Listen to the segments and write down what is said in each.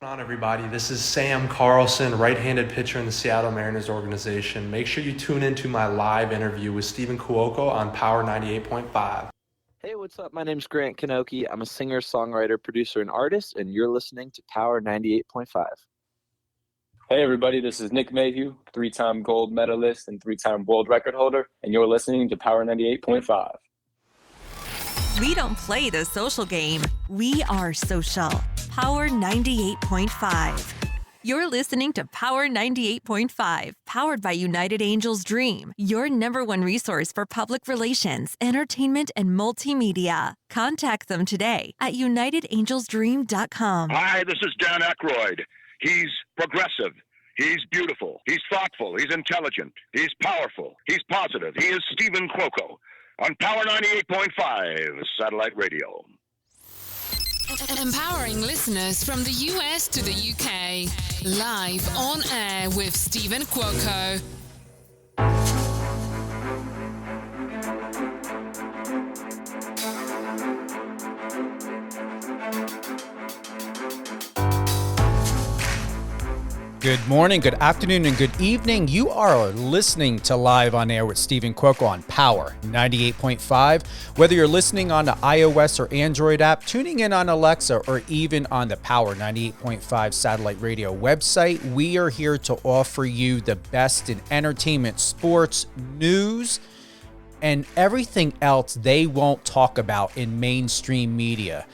On everybody, this is Sam Carlson, right-handed pitcher in the Seattle Mariners organization. Make sure you tune into my live interview with Stephen Cuoco on Power 98.5. Hey, what's up? My name's Grant Kanoki. I'm a singer, songwriter, producer, and artist, and you're listening to Power 98.5. Hey everybody, this is Nick Mayhew, three-time gold medalist and three-time world record holder, and you're listening to Power 98.5. We don't play the social game. We are social. Power 98.5. You're listening to Power 98.5, powered by United Angels Dream, your number one resource for public relations, entertainment, and multimedia. Contact them today at unitedangelsdream.com. Hi, this is Dan Aykroyd. He's progressive. He's beautiful. He's thoughtful. He's intelligent. He's powerful. He's positive. He is Stephen Cuoco on Power 98.5 Satellite Radio. Empowering listeners from the US to the UK. Live on air with Stephen Cuoco. Good morning, good afternoon, and good evening. You are listening to Live on Air with Stephen Cuoco on Power 98.5. Whether you're listening on the iOS or Android app, tuning in on Alexa, or even on the Power 98.5 satellite radio website, we are here to offer you the best in entertainment, sports, news, and everything else they won't talk about in mainstream media.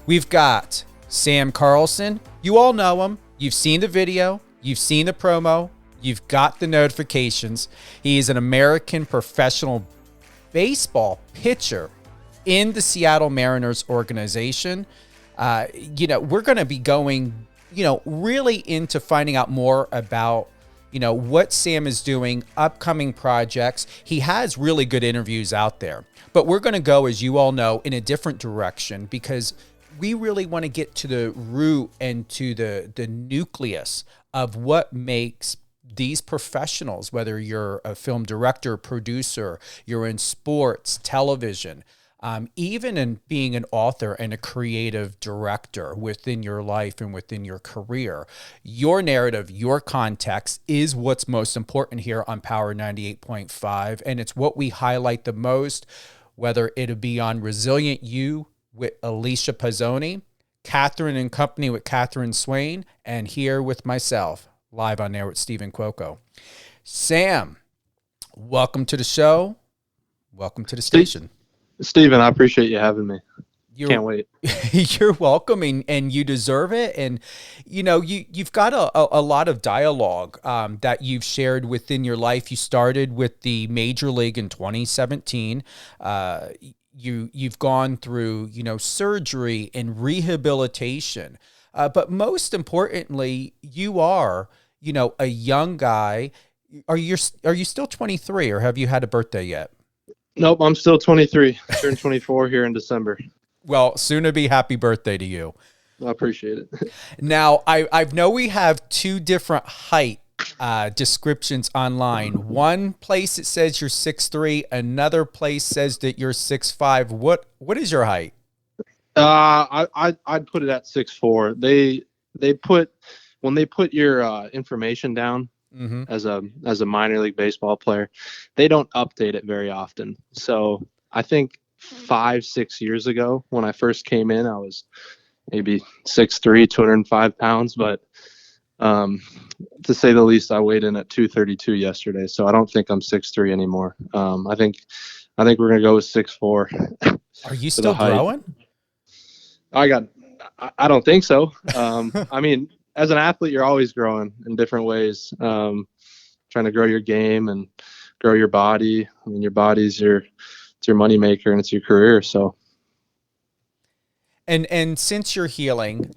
We've got Sam Carlson. You all know him. You've seen the video. You've seen the promo. You've got the notifications. He is an American professional baseball pitcher in the Seattle Mariners organization. We're going to be going, really into finding out more about, what Sam is doing, upcoming projects. He has really good interviews out there. But we're going to go, as you all know, in a different direction because we really want to get to the root and to the nucleus of what makes these professionals, whether you're a film director, producer, you're in sports, television, even in being an author and a creative director within your life and within your career, your narrative, your context is what's most important here on Power 98.5. And it's what we highlight the most, whether it'll be on Resilient You with Alicia Pizzoni, Catherine and Company with Catherine Swain, and here with myself, live on air with Stephen Cuoco. Sam, welcome to the show. Welcome to the station. Stephen, I appreciate you having me. Can't wait. You're welcome, and you deserve it. And, you've got a lot of dialogue that you've shared within your life. You started with the Major League in 2017. You've gone through, surgery and rehabilitation. But most importantly, you are, a young guy. Are you still 23 or have you had a birthday yet? Nope, I'm still 23. I turned 24 here in December. Well, soon to be happy birthday to you. I appreciate it. Now, I know we have two different height descriptions online. One place it says you're 6'3", another place says that you're 6'5". What is your height? I'd put it at 6'4". When they put your information down as a minor league baseball player, they don't update it very often. So I think 5-6 years ago when I first came in, I was maybe 6'3", 205 pounds, but to say the least, I weighed in at 232 yesterday, so I don't think I'm 6'3" anymore. I think we're gonna go with 6'4". Are you still growing? I don't think so. I mean, as an athlete, you're always growing in different ways. Trying to grow your game and grow your body. I mean, your body's your moneymaker and it's your career. So. And since you're healing,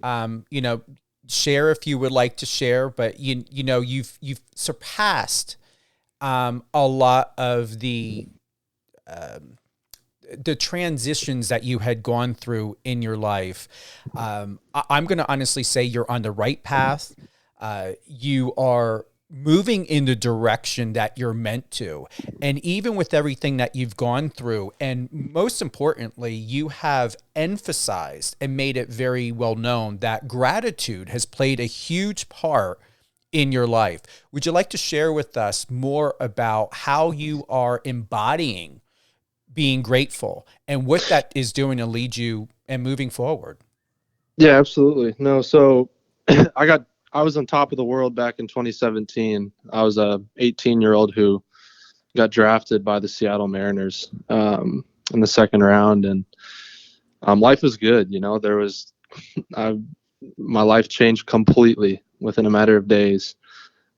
share if you would like to share, but you've surpassed a lot of the transitions that you had gone through in your life. I'm going to honestly say you're on the right path. You are moving in the direction that you're meant to. And even with everything that you've gone through, and most importantly, you have emphasized and made it very well known that gratitude has played a huge part in your life. Would you like to share with us more about how you are embodying being grateful and what that is doing to lead you and moving forward? Yeah, absolutely. No, so I was on top of the world back in 2017. I was a 18-year-old who got drafted by the Seattle Mariners in the second round, and life was good. My life changed completely within a matter of days.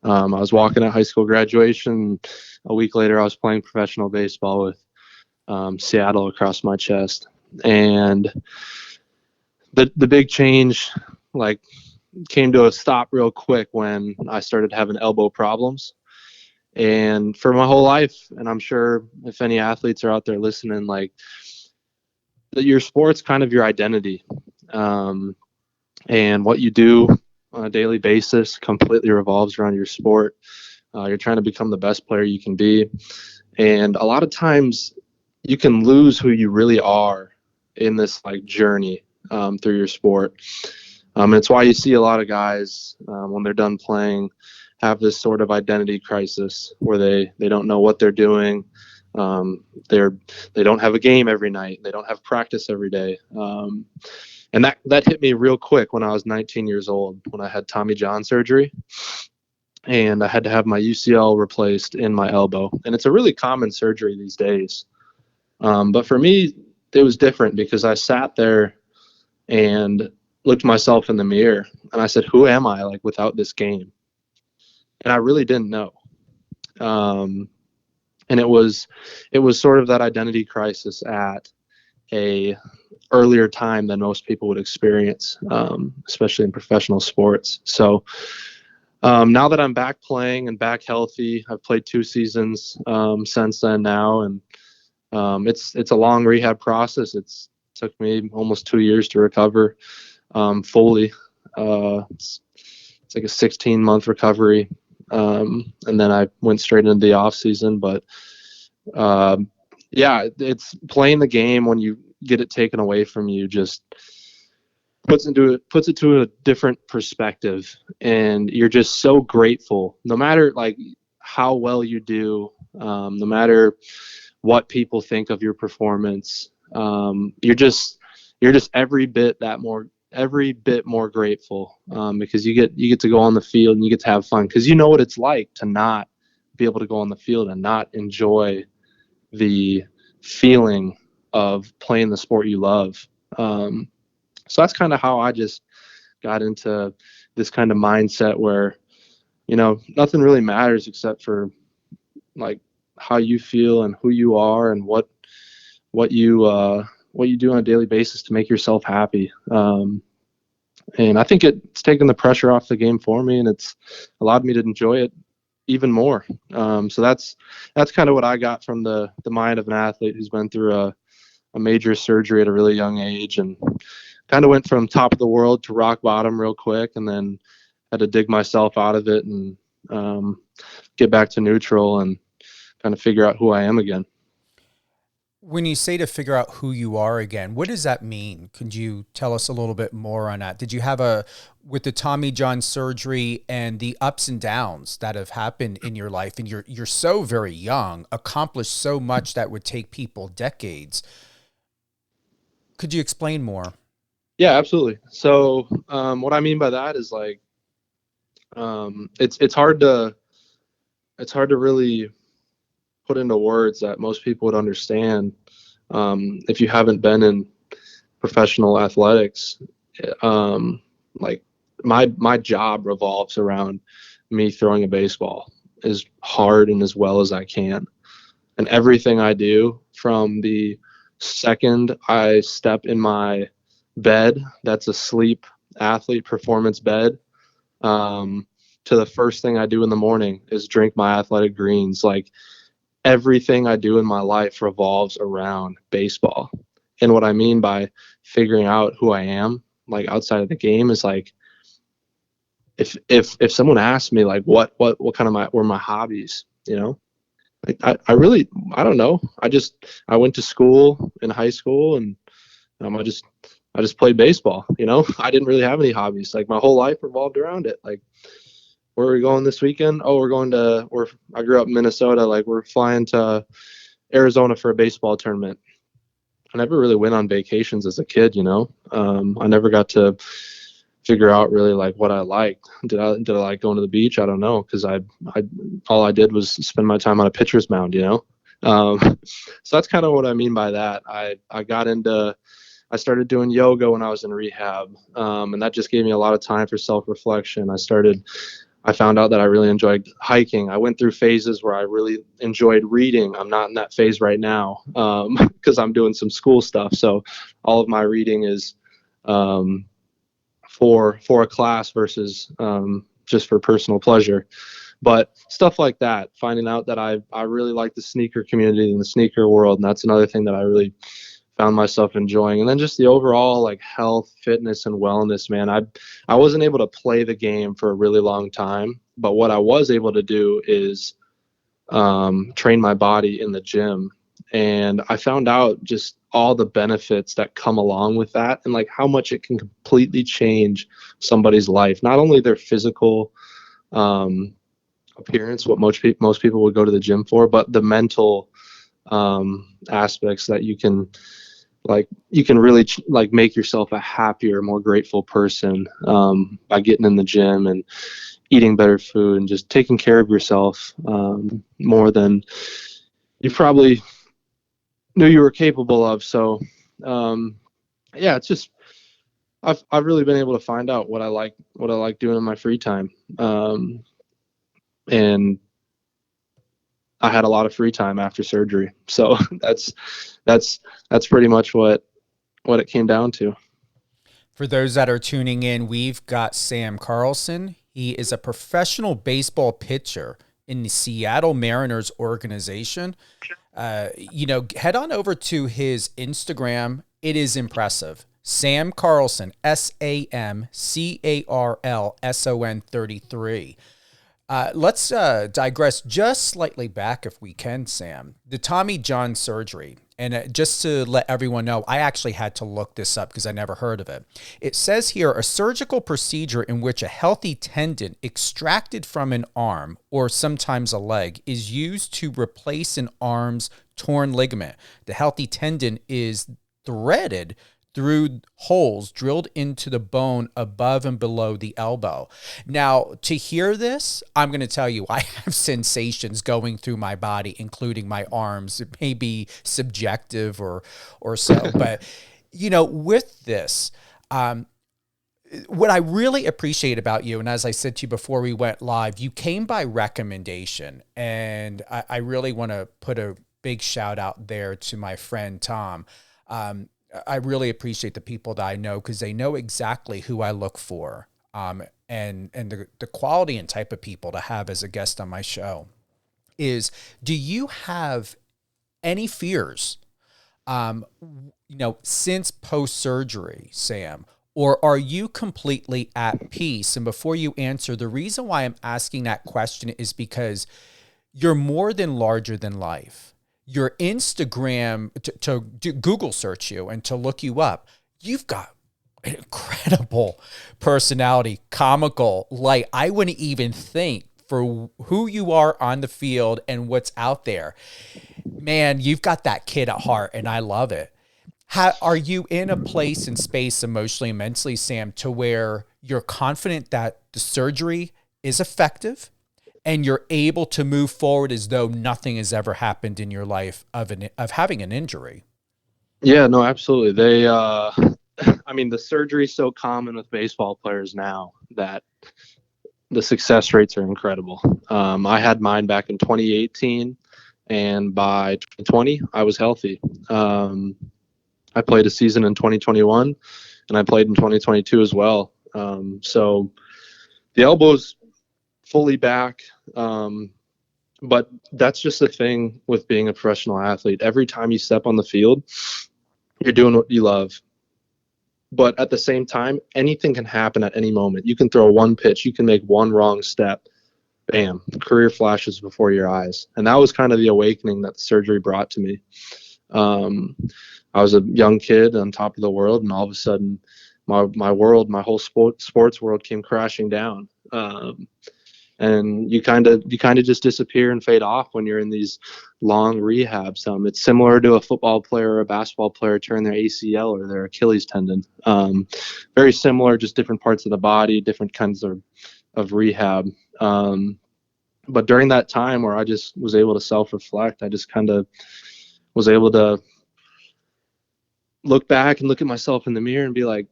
I was walking at high school graduation. A week later, I was playing professional baseball with Seattle across my chest, and the big change, like, came to a stop real quick when I started having elbow problems. And for my whole life, and I'm sure if any athletes are out there listening, like, your sport's kind of your identity. And what you do on a daily basis completely revolves around your sport. You're trying to become the best player you can be. And a lot of times you can lose who you really are in this, like, journey through your sport. And it's why you see a lot of guys when they're done playing have this sort of identity crisis where they don't know what they're doing. They don't have a game every night. They don't have practice every day. And that hit me real quick when I was 19 years old, when I had Tommy John surgery, and I had to have my UCL replaced in my elbow. And it's a really common surgery these days. But for me, it was different because I sat there and looked myself in the mirror and I said, who am I, like, without this game? And I really didn't know. And it was sort of that identity crisis at a earlier time than most people would experience, especially in professional sports. So now that I'm back playing and back healthy, I've played 2 seasons since then now, and it's a long rehab process. It's took me almost 2 years to recover fully. It's like a 16-month recovery, and then I went straight into the off season. But yeah, it's playing the game when you get it taken away from you just puts it to a different perspective, and you're just so grateful. No matter, like, how well you do, no matter what people think of your performance, you're just every bit more grateful, because you get to go on the field and you get to have fun, because you know what it's like to not be able to go on the field and not enjoy the feeling of playing the sport you love. So that's kind of how I just got into this kind of mindset where, nothing really matters except for, like, how you feel and who you are and what you do on a daily basis to make yourself happy. And I think it's taken the pressure off the game for me, and it's allowed me to enjoy it even more. So that's kind of what I got from the mind of an athlete who's been through a major surgery at a really young age, and kind of went from top of the world to rock bottom real quick, and then had to dig myself out of it and get back to neutral and kind of figure out who I am again. When you say to figure out who you are again, what does that mean? Could you tell us a little bit more on that? Did you have with the Tommy John surgery and the ups and downs that have happened in your life, and you're so very young, accomplished so much that would take people decades. Could you explain more? Yeah, absolutely. So what I mean by that is, like, it's hard to really put into words that most people would understand if you haven't been in professional athletics. Like, my job revolves around me throwing a baseball as hard and as well as I can, and everything I do, from the second I step in my bed, that's a sleep athlete performance bed, to the first thing I do in the morning is drink my athletic greens. Like, everything I do in my life revolves around baseball. And what I mean by figuring out who I am, like, outside of the game, is, like, if someone asked me like what kind of were my hobbies, like I really, I don't know. I went to school in high school, and I just played baseball. I didn't really have any hobbies. Like my whole life revolved around it. Like, where are we going this weekend? Oh, I grew up in Minnesota. Like, we're flying to Arizona for a baseball tournament. I never really went on vacations as a kid. I never got to figure out really like what I liked. Did I like going to the beach? I don't know, because I all I did was spend my time on a pitcher's mound. So that's kind of what I mean by that. I started doing yoga when I was in rehab, and that just gave me a lot of time for self-reflection. I found out that I really enjoyed hiking. I went through phases where I really enjoyed reading. I'm not in that phase right now, because I'm doing some school stuff. So all of my reading is for a class versus just for personal pleasure. But stuff like that, finding out that I really like the sneaker community and the sneaker world, and that's another thing that I really found myself enjoying. And then just the overall like health, fitness, and wellness, man. I wasn't able to play the game for a really long time, but what I was able to do is train my body in the gym. And I found out just all the benefits that come along with that, and like how much it can completely change somebody's life, not only their physical appearance, what most people would go to the gym for, but the mental aspects that you can really like make yourself a happier, more grateful person by getting in the gym and eating better food and just taking care of yourself more than you probably knew you were capable of. So yeah, it's just I've really been able to find out what I like doing in my free time, and I had a lot of free time after surgery. So that's pretty much what it came down to. For those that are tuning in, we've got Sam Carlson. He is a professional baseball pitcher in the Seattle Mariners organization. Head on over to his Instagram. It is impressive. Sam Carlson, SamCarlson 33. Let's digress just slightly back, if we can, Sam. The Tommy John surgery. And just to let everyone know, I actually had to look this up because I never heard of it. It says here, a surgical procedure in which a healthy tendon extracted from an arm, or sometimes a leg, is used to replace an arm's torn ligament. The healthy tendon is threaded through holes drilled into the bone above and below the elbow. Now, to hear this, I'm going to tell you, I have sensations going through my body, including my arms. It may be subjective or so, but with this, what I really appreciate about you, and as I said to you before we went live, you came by recommendation, and I really want to put a big shout out there to my friend Tom. I really appreciate the people that I know, because they know exactly who I look for, and the quality and type of people to have as a guest on my show. Do you have any fears, since post-surgery, Sam, or are you completely at peace? And before you answer, the reason why I'm asking that question is because you're more than larger than life. Your Instagram, to Google search you and to look you up, you've got an incredible personality, comical, light. I wouldn't even think, for who you are on the field and what's out there, man, you've got that kid at heart, and I love it. Are you in a place and space emotionally and mentally, Sam, to where you're confident that the surgery is effective and you're able to move forward as though nothing has ever happened in your life of having an injury? Yeah, no, absolutely. The surgery is so common with baseball players now that the success rates are incredible. I had mine back in 2018, and by 2020, I was healthy. I played a season in 2021, and I played in 2022 as well. So the elbow's fully back. But that's just the thing with being a professional athlete. Every time you step on the field, you're doing what you love. but at the same time, anything can happen at any moment. You can throw one pitch, you can make one wrong step, bam, career flashes before your eyes. And that was kind of the awakening that the surgery brought to me. I was a young kid on top of the world, and all of a sudden my world, my whole sports world came crashing down. And you kind of just disappear and fade off when you're in these long rehabs. It's similar to a football player or a basketball player tearing their ACL or their Achilles tendon. Very similar, just different parts of the body, different kinds of rehab. But during that time where I just was able to self-reflect, I just kind of was able to look back and look at myself in the mirror and be like,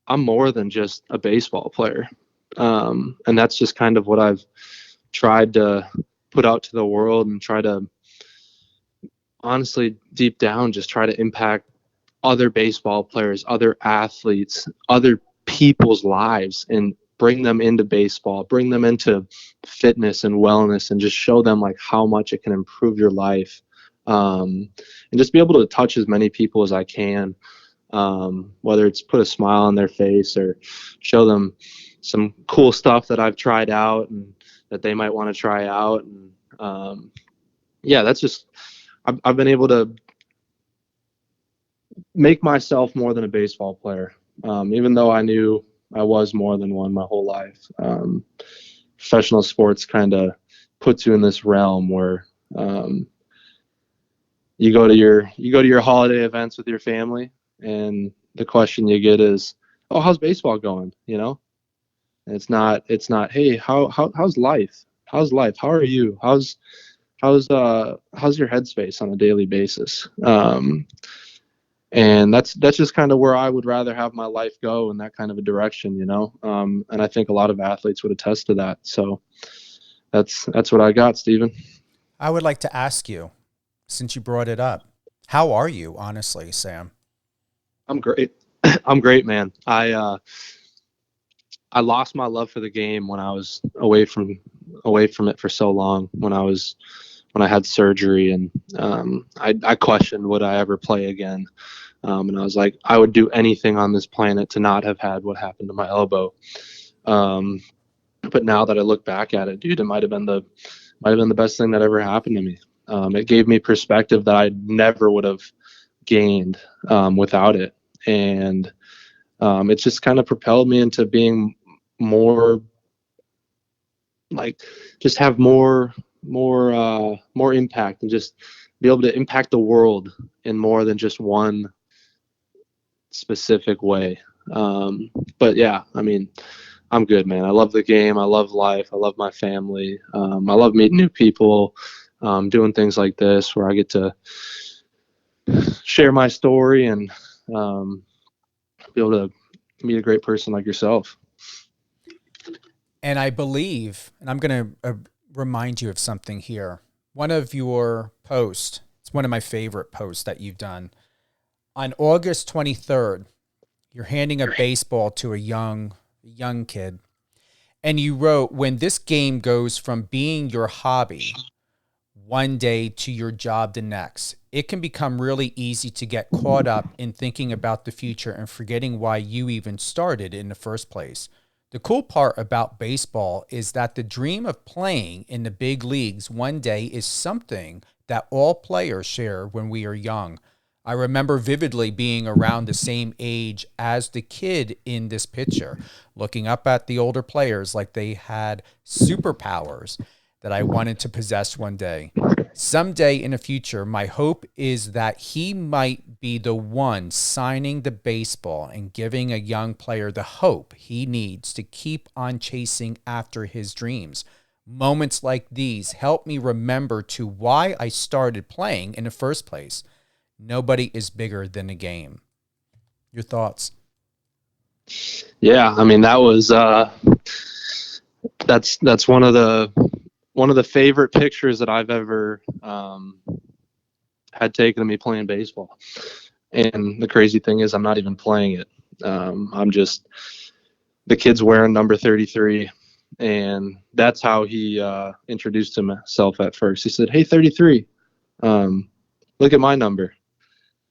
I'm more than just a baseball player. And that's just kind of what I've tried to put out to the world, and try to, honestly, deep down, just try to impact other baseball players, other athletes, other people's lives, and bring them into baseball, bring them into fitness and wellness, and just show them like how much it can improve your life. And just be able to touch as many people as I can, whether it's put a smile on their face or show them some cool stuff that I've tried out and that they might want to try out. And yeah, that's just, I've been able to make myself more than a baseball player, even though I knew I was more than one my whole life. Professional sports kind of puts you in this realm where you go to your holiday events with your family, and the question you get is, "Oh, how's baseball going?" You know, and it's not, "Hey, how's life? How's life? How are you? How's your headspace on a daily basis?" And that's just kind of where I would rather have my life go, in that kind of a direction, you know. And I think a lot of athletes would attest to that. So that's what I got, Stephen. I would like to ask you, since you brought it up, how are you, honestly, Sam? I'm great. I'm great, man. I lost my love for the game when I was away from it for so long. When I had surgery, and I questioned, would I ever play again? And I was like, I would do anything on this planet to not have had what happened to my elbow. But now that I look back at it, dude, it might have been the best thing that ever happened to me. It gave me perspective that I never would have gained without it. And it just kind of propelled me into being more, like, just have more impact, and just be able to impact the world in more than just one specific way. But yeah, I mean, I'm good, man. I love the game. I love life. I love my family. I love meeting new people, doing things like this where I get to share my story and be able to meet a great person like yourself. And I believe, and I'm going to remind you of something here. One of your posts, it's one of my favorite posts that you've done. On August 23rd, you're handing a baseball to a young kid. And you wrote, when this game goes from being your hobby one day to your job the next, it can become really easy to get caught up in thinking about the future and forgetting why you even started in the first place. The cool part about baseball is that the dream of playing in the big leagues one day is something that all players share when we are young. I remember vividly being around the same age as the kid in this picture, looking up at the older players like they had superpowers that I wanted to possess one day. Someday in the future, my hope is that he might be the one signing the baseball and giving a young player the hope he needs to keep on chasing after his dreams. Moments like these help me remember to why I started playing in the first place. Nobody is bigger than the game. Your thoughts? Yeah, I mean, that was that's one of the favorite pictures that I've ever had taken of me playing baseball. And the crazy thing is, I'm not even playing it. I'm just, the kid's wearing number 33, and that's how he introduced himself at first. He said, "Hey, 33, look at my number."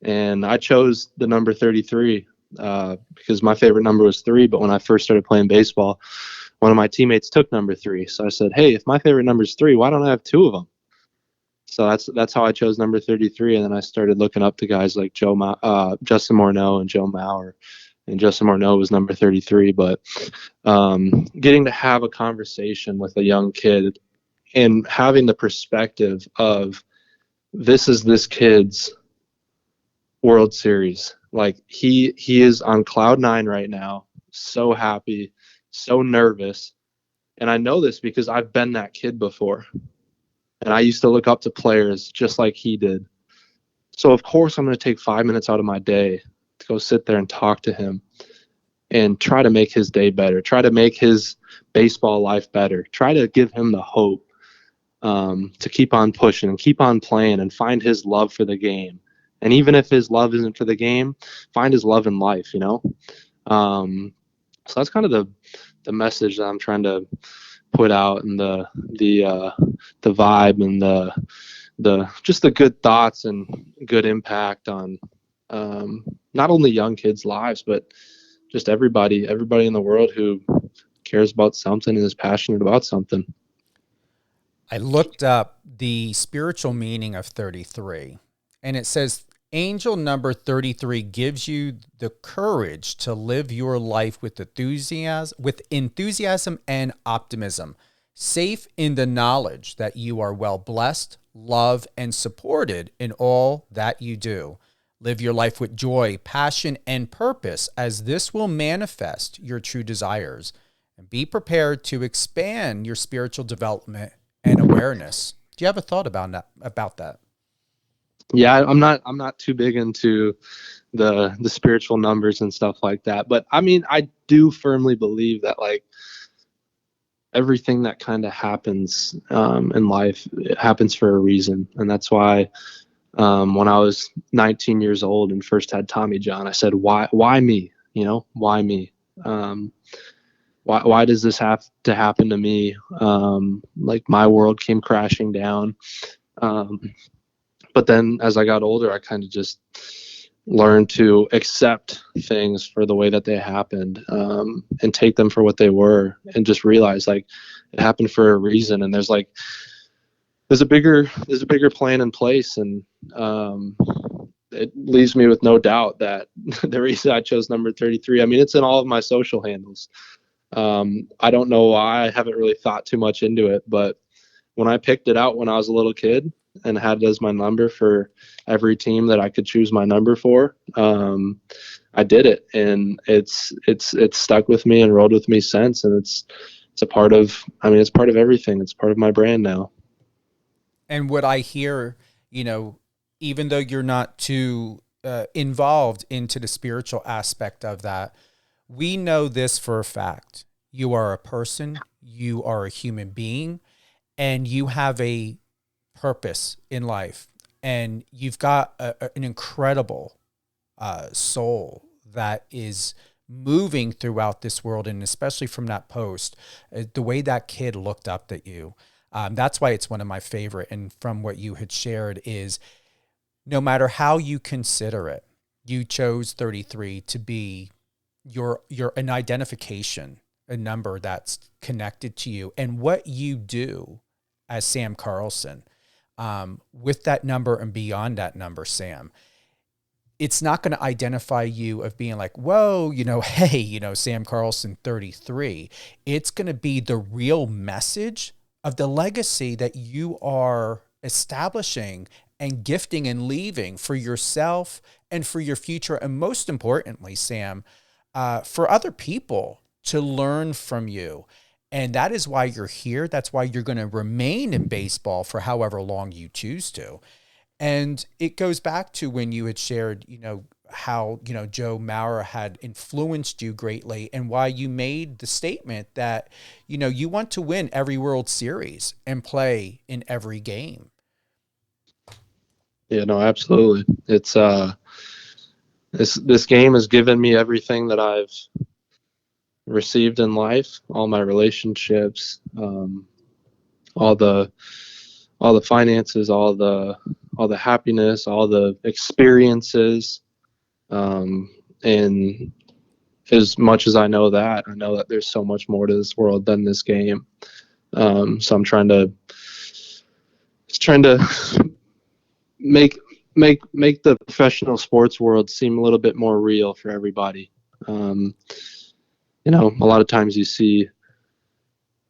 And I chose the number 33 because my favorite number was 3. But when I first started playing baseball, one of my teammates took number 3. So I said, hey, if my favorite number is 3, why don't I have 2 of them? So that's how I chose number 33. And then I started looking up to guys like Justin Morneau and Joe Mauer. And Justin Morneau was number 33. But getting to have a conversation with a young kid and having the perspective of, this is this kid's World Series. Like he is on cloud 9 right now, so happy, so nervous. And I know this because I've been that kid before. And I used to look up to players just like he did. So of course I'm going to take 5 minutes out of my day to go sit there and talk to him and try to make his day better, try to make his baseball life better, try to give him the hope to keep on pushing and keep on playing and find his love for the game. And even if his love isn't for the game, find his love in life, you know? So that's kind of the message that I'm trying to put out, and the vibe and the just the good thoughts and good impact on not only young kids' lives, but just everybody in the world who cares about something and is passionate about something. I looked up the spiritual meaning of 33, and it says angel number 33 gives you the courage to live your life with enthusiasm and optimism, safe in the knowledge that you are well blessed, loved, and supported in all that you do. Live your life with joy, passion, and purpose, as this will manifest your true desires. And be prepared to expand your spiritual development and awareness. Do you have a thought about that? Yeah, I'm not too big into the spiritual numbers and stuff like that. But I mean, I do firmly believe that like everything that kind of happens in life, it happens for a reason. And that's why when I was 19 years old and first had Tommy John, I said, why me? You know, why me? Why does this have to happen to me? Like my world came crashing down. But then as I got older, I kind of just learned to accept things for the way that they happened, and take them for what they were, and just realize like it happened for a reason. And there's a bigger plan in place. And it leaves me with no doubt that the reason I chose number 33, I mean, it's in all of my social handles. I don't know why. I haven't really thought too much into it, but when I picked it out when I was a little kid and had it as my number for every team that I could choose my number for, I did it, and it's stuck with me and rolled with me since. And it's a part of, I mean, it's part of everything. It's part of my brand now. And what I hear, you know, even though you're not too involved into the spiritual aspect of that, we know this for a fact. You are a person, you are a human being, and you have a purpose in life. And you've got an incredible soul that is moving throughout this world. And especially from that post, the way that kid looked up at you, that's why it's one of my favorite. And from what you had shared is, no matter how you consider it, you chose 33 to be an identification, a number that's connected to you and what you do as Sam Carlson, with that number and beyond that number, Sam. It's not going to identify you of being like, whoa, you know, hey, you know, Sam Carlson 33. It's going to be the real message of the legacy that you are establishing and gifting and leaving for yourself and for your future. And most importantly, Sam, for other people to learn from you. And that is why you're here. That's why you're going to remain in baseball for however long you choose to. And it goes back to when you had shared, you know, how, you know, Joe Mauer had influenced you greatly, and why you made the statement that, you know, you want to win every World Series and play in every game. Yeah, no, absolutely. It's this game has given me everything that I've received in life, all my relationships, all the finances, all the happiness, all the experiences. And as much as I know that there's so much more to this world than this game. So I'm trying to make the professional sports world seem a little bit more real for everybody. A lot of times you see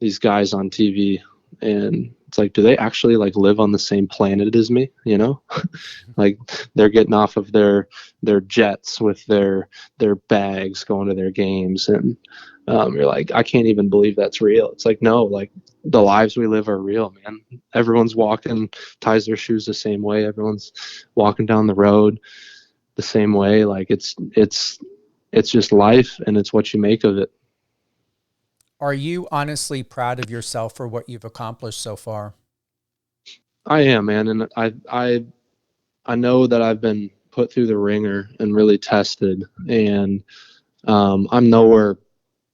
these guys on TV and it's like, do they actually like live on the same planet as me? Like they're getting off of their jets with their bags going to their games. And you're like, I can't even believe that's real. It's like, no, like the lives we live are real, man. Everyone's walking, ties their shoes the same way. Everyone's walking down the road the same way. Like it's just life, and it's what you make of it. Are you honestly proud of yourself for what you've accomplished so far? I am, man. And I know that I've been put through the ringer and really tested, and I'm nowhere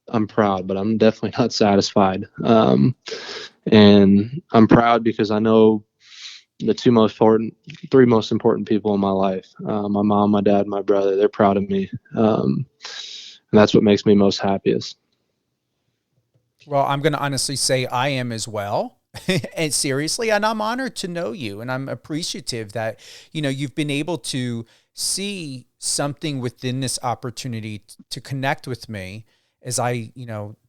I'm proud, but I'm definitely not satisfied. And I'm proud because I know the three most important people in my life, my mom, my dad, my brother, they're proud of me. And that's what makes me most happiest. Well, I'm going to honestly say I am as well. And seriously, and I'm honored to know you, and I'm appreciative that, you've been able to see something within this opportunity to connect with me as I,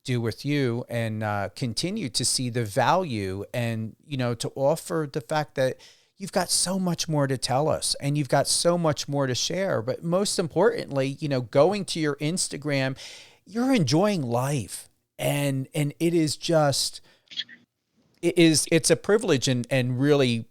do with you, and continue to see the value and, to offer the fact that you've got so much more to tell us and you've got so much more to share. But most importantly, going to your Instagram, you're enjoying life. And it is just, it's a privilege and really,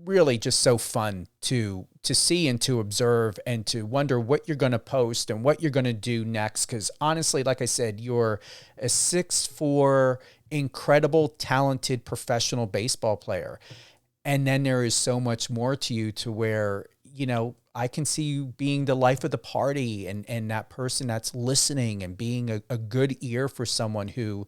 really just so fun to see and to observe and to wonder what you're going to post and what you're going to do next. Because honestly, like I said, you're a 6'4", incredible, talented professional baseball player. And then there is so much more to you to where, I can see you being the life of the party and that person that's listening and being a good ear for someone who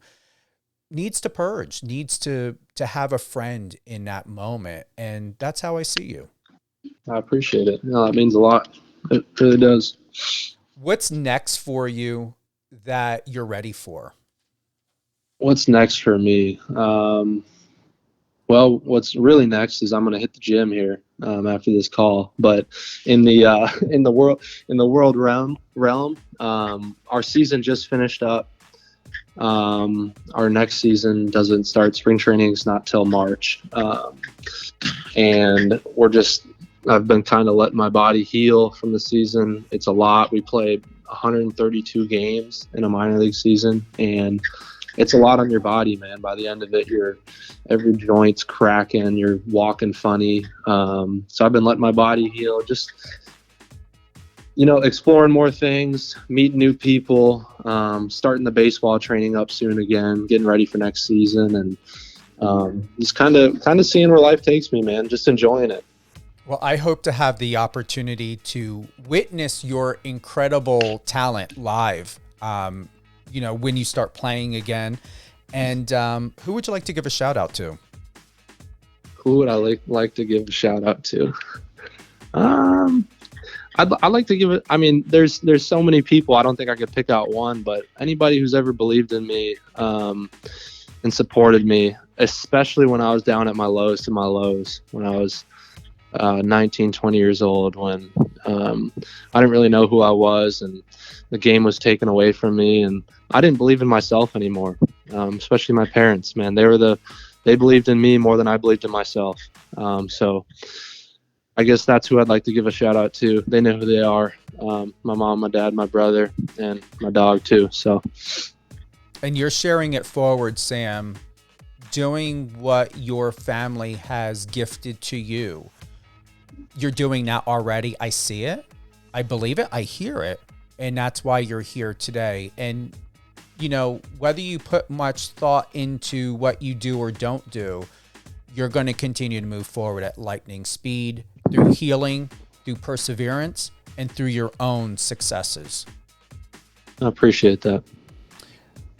needs to purge, needs to have a friend in that moment. And that's how I see you. I appreciate it. No, that means a lot. It really does. What's next for you that you're ready for? What's next for me? Well, what's really next is I'm going to hit the gym here after this call. But in the world realm, our season just finished up. Our next season doesn't start. Spring training is not till March, and I've been kind of letting my body heal from the season. It's a lot. We played 132 games in a minor league season, and it's a lot on your body, man. By the end of it, every joint's cracking, you're walking funny. So I've been letting my body heal, just, exploring more things, meeting new people, starting the baseball training up soon again, getting ready for next season, and just kind of seeing where life takes me, man, just enjoying it. Well, I hope to have the opportunity to witness your incredible talent live, when you start playing again. And who would you like to give a shout out to? Who would I like to give a shout out to? I'd like to give it. I mean, there's so many people. I don't think I could pick out one, but anybody who's ever believed in me and supported me, especially when I was down at my lowest of my lows, when I was 19, 20 years old, when I didn't really know who I was and the game was taken away from me and I didn't believe in myself anymore. Especially my parents, man, they believed in me more than I believed in myself. So I guess that's who I'd like to give a shout out to. They know who they are. My mom, my dad, my brother, and my dog too. So. And you're sharing it forward, Sam, doing what your family has gifted to you. You're doing that already. I see it. I believe it. I hear it. And that's why you're here today. And, whether you put much thought into what you do or don't do, you're going to continue to move forward at lightning speed through healing, through perseverance, and through your own successes. I appreciate that.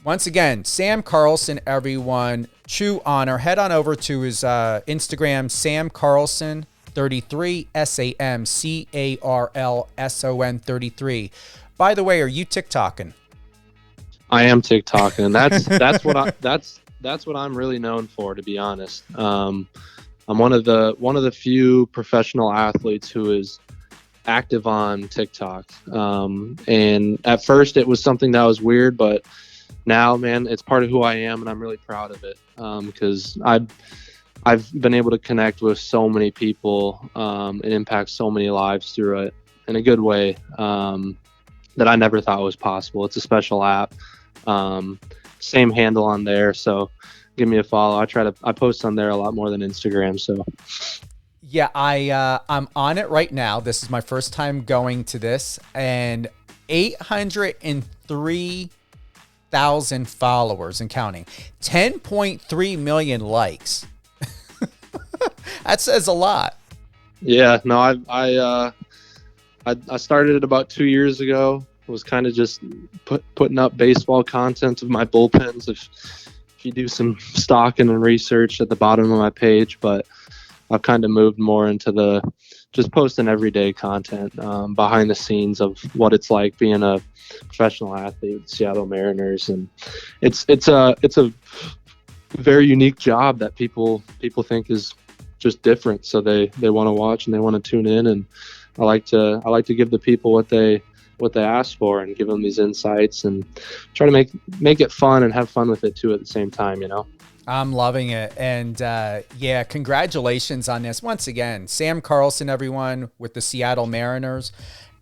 Once again, Sam Carlson, everyone. True honor. Head on over to his Instagram, Sam Carlson 33, SAMCARLSON 33. By the way, are you TikToking? I am TikToking, and that's what I'm really known for, to be honest. I'm one of the few professional athletes who is active on TikTok. And at first it was something that was weird, but now, man, it's part of who I am, and I'm really proud of it. Because I've been able to connect with so many people, and impact so many lives through it in a good way, that I never thought was possible. It's a special app. Same handle on there, so give me a follow. I post on there a lot more than Instagram. So yeah, I'm on it right now. This is my first time going to this, and 803,000 followers and counting, 10.3 million likes. That says a lot. Yeah, no, I started it about 2 years ago. It was kind of just putting up baseball content of my bullpens. If you do some stalking and research at the bottom of my page, but I've kind of moved more into the just posting everyday content, behind the scenes of what it's like being a professional athlete with Seattle Mariners, and it's a very unique job that people think is just different, so they want to watch and they want to tune in, and I like to give the people what they ask for and give them these insights and try to make it fun and have fun with it too at the same time, you know. I'm loving it. And yeah, congratulations on this. Once again, Sam Carlson, everyone, with the Seattle Mariners.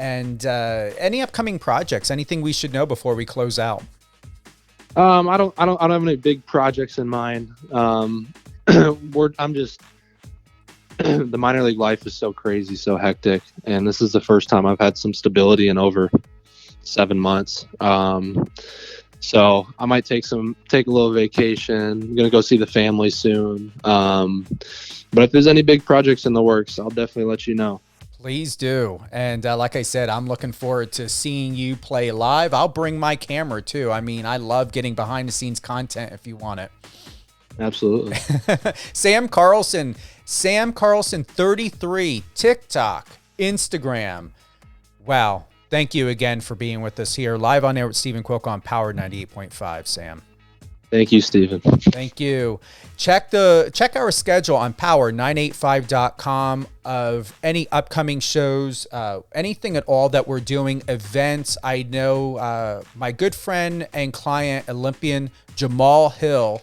And any upcoming projects, anything we should know before we close out? I don't have any big projects in mind. I'm just the minor league life is so crazy, so hectic, and this is the first time I've had some stability in over 7 months. So I might take a little vacation. I'm gonna go see the family soon. But if there's any big projects in the works, I'll definitely let you know. Please do. And like I said, I'm looking forward to seeing you play live. I'll bring my camera too. I mean, I love getting behind the scenes content if you want it. Absolutely. Sam Carlson 33, TikTok, Instagram. Wow. Thank you again for being with us here live on air with Stephen Quilk on Power 98.5, Sam. Thank you, Stephen. Thank you. Check our schedule on power985.com of any upcoming shows, anything at all that we're doing, events. I know my good friend and client, Olympian Jamal Hill,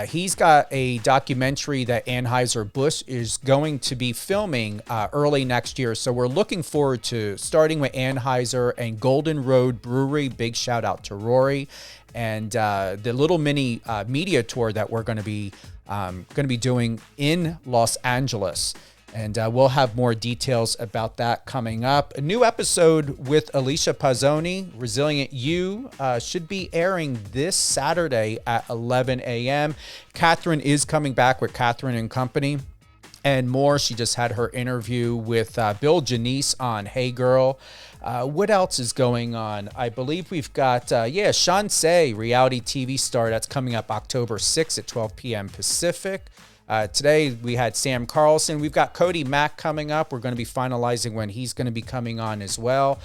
he's got a documentary that Anheuser-Busch is going to be filming early next year. So we're looking forward to starting with Anheuser and Golden Road Brewery. Big shout out to Rory. And the little mini media tour that we're going to be doing in Los Angeles. And we'll have more details about that coming up. A new episode with Alicia Pazzoni, Resilient You, should be airing this Saturday at 11 a.m. Catherine is coming back with Catherine and Company and more. She just had her interview with Bill Janice on Hey Girl. What else is going on? I believe we've got, Sean Say, reality TV star. That's coming up October 6th at 12 p.m. Pacific. Today we had Sam Carlson. We've got Cody Mack coming up. We're going to be finalizing when he's going to be coming on as well.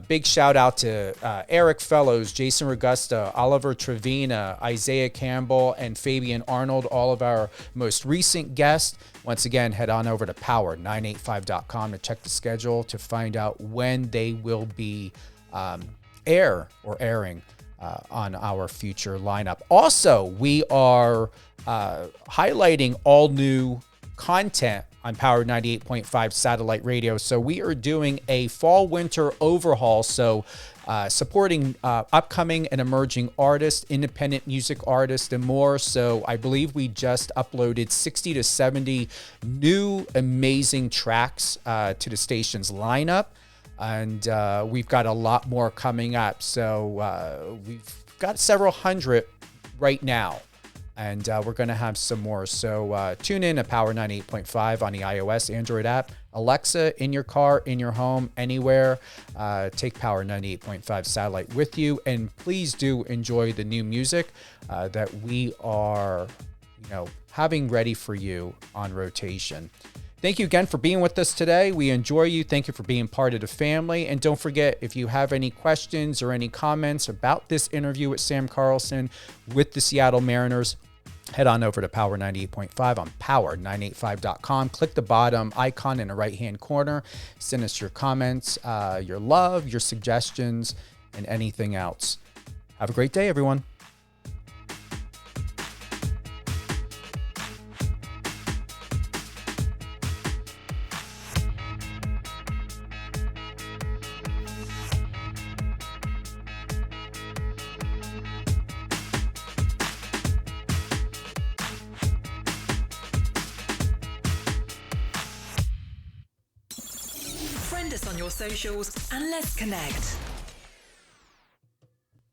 Big shout out to Eric Fellows, Jason Regusta, Oliver Trevina, Isaiah Campbell, and Fabian Arnold, all of our most recent guests. Once again, head on over to power985.com to check the schedule to find out when they will be airing on our future lineup. Also, we are highlighting all new content on Power 98.5 satellite radio. So we are doing a fall-winter overhaul. So supporting upcoming and emerging artists, independent music artists, and more. So I believe we just uploaded 60 to 70 new amazing tracks to the station's lineup. And we've got a lot more coming up. So we've got several hundred right now. And we're going to have some more. So tune in to Power 98.5 on the iOS, Android app. Alexa, in your car, in your home, anywhere. Take Power 98.5 satellite with you. And please do enjoy the new music that we are, having ready for you on rotation. Thank you again for being with us today. We enjoy you. Thank you for being part of the family. And don't forget, if you have any questions or any comments about this interview with Sam Carlson with the Seattle Mariners, head on over to Power 98.5 on power985.com. Click the bottom icon in the right-hand corner. Send us your comments, your love, your suggestions, and anything else. Have a great day, everyone. Friend us on your socials and let's connect.